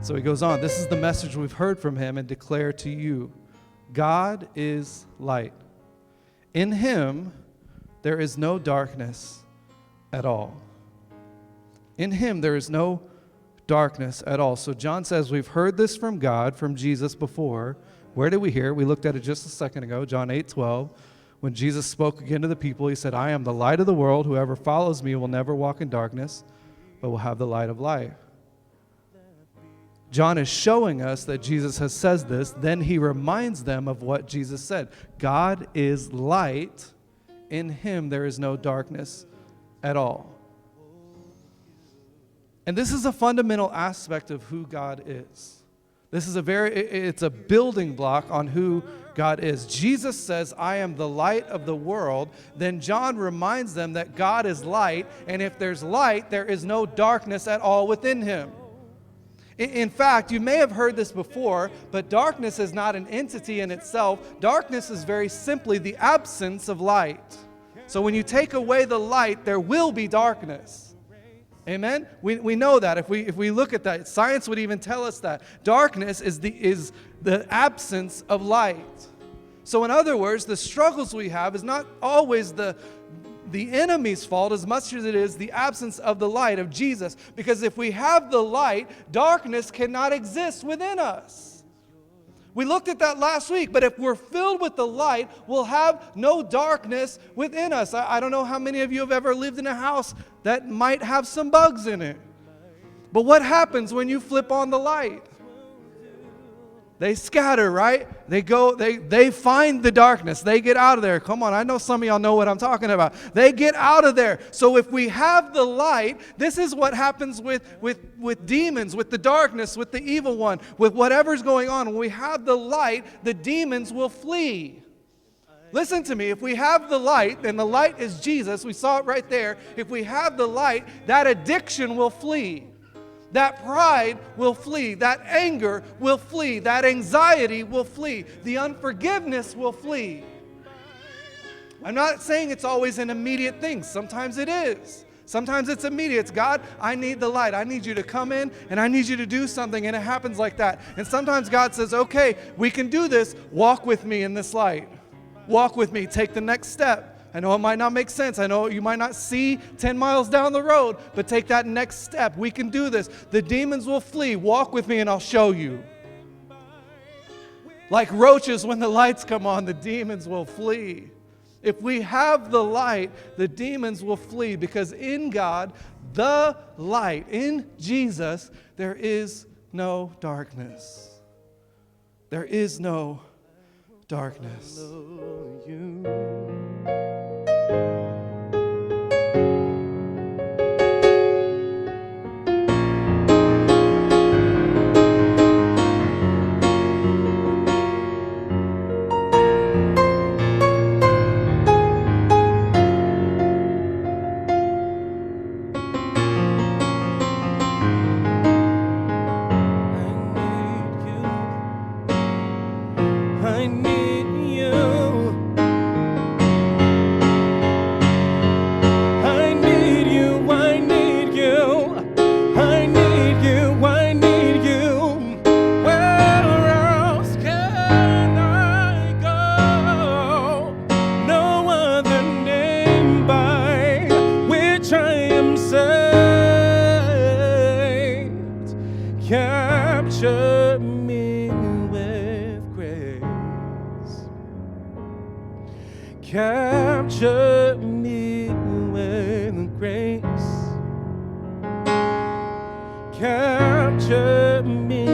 So he goes on, this is the message we've heard from him and declare to you. God is light. In him there is no darkness at all. In him there is no darkness at all. So John says we've heard this from God, from Jesus before. Where did we hear? We looked at it just a second ago, John 8:12. When Jesus spoke again to the people, he said, I am the light of the world. Whoever follows me will never walk in darkness, but will have the light of life. John is showing us that Jesus has said this. Then he reminds them of what Jesus said. God is light. In him there is no darkness at all. And this is a fundamental aspect of who God is. This is it's a building block on who God is. Jesus says, I am the light of the world. Then John reminds them that God is light, and if there's light, there is no darkness at all within him. In fact, you may have heard this before, but darkness is not an entity in itself. Darkness is very simply the absence of light. So when you take away the light, there will be darkness. Amen? We know that. If we look at that, science would even tell us that. Darkness is the absence of light. So in other words, the struggles we have is not always the enemy's fault as much as it is the absence of the light of Jesus. Because if we have the light, darkness cannot exist within us. We looked at that last week, but if we're filled with the light, we'll have no darkness within us. I don't know how many of you have ever lived in a house that might have some bugs in it. But what happens when you flip on the light? They scatter, right? They find the darkness. They get out of there. Come on, I know some of y'all know what I'm talking about. They get out of there. So if we have the light, this is what happens with demons, with the darkness, with the evil one, with whatever's going on. When we have the light, the demons will flee. Listen to me. If we have the light, and the light is Jesus, we saw it right there. If we have the light, that addiction will flee. That pride will flee. That anger will flee. That anxiety will flee. The unforgiveness will flee. I'm not saying it's always an immediate thing. Sometimes it is. Sometimes it's immediate. It's, God, I need the light. I need you to come in and I need you to do something. And it happens like that. And sometimes God says, okay, we can do this. Walk with me in this light. Walk with me. Take the next step. I know it might not make sense. I know you might not see 10 miles down the road, but take that next step. We can do this. The demons will flee. Walk with me and I'll show you. Like roaches, when the lights come on, the demons will flee. If we have the light, the demons will flee, because in God, the light, in Jesus, there is no darkness. There is no darkness. Capture me with grace. Capture me with grace. Capture me